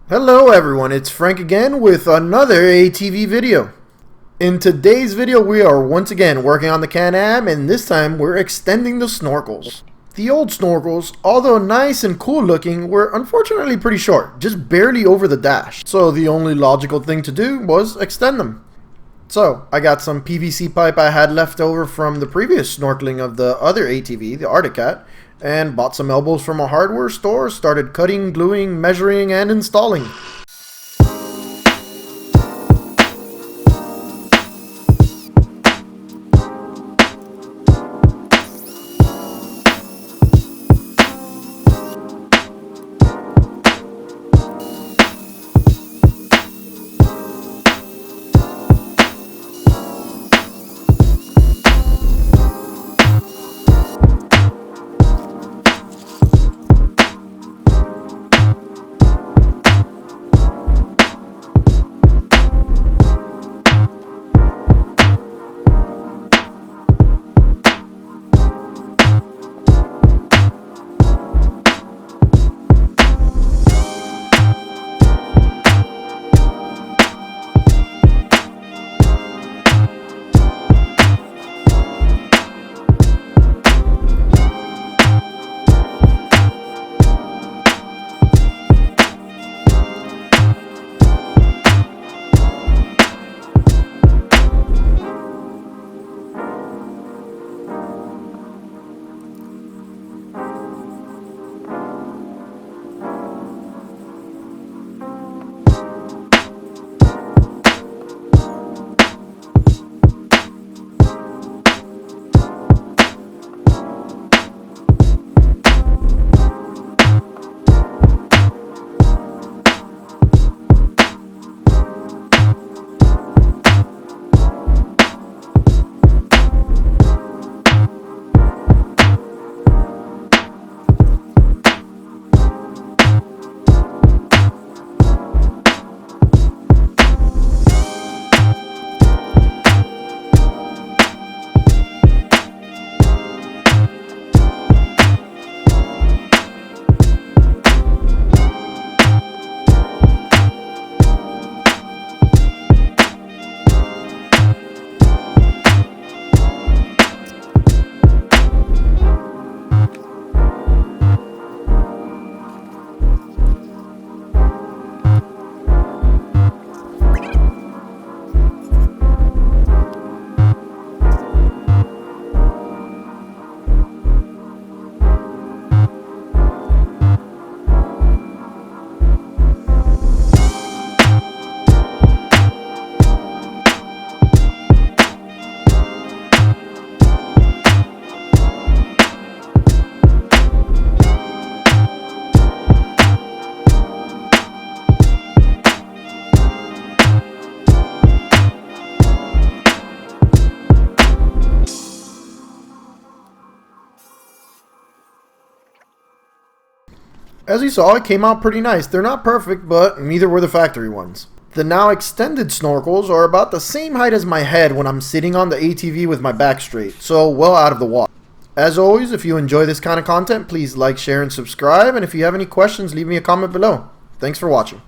Hello everyone, it's Frank again with another ATV video. In today's video we are once again working on the Canam, and this time we're extending the snorkels. The old snorkels, although nice and cool looking, were unfortunately pretty short, just barely over the dash. So the only logical thing to do was extend them. So I got some PVC pipe I had left over from the previous snorkeling of the other ATV, the Arctic Cat, and bought some elbows from a hardware store, started cutting, gluing, measuring, and installing. As you saw, it came out pretty nice. They're not perfect, but neither were the factory ones. The now extended snorkels are about the same height as my head when I'm sitting on the ATV with my back straight, so well out of the water. As always, if you enjoy this kind of content, please like, share, and subscribe, and if you have any questions, leave me a comment below. Thanks for watching.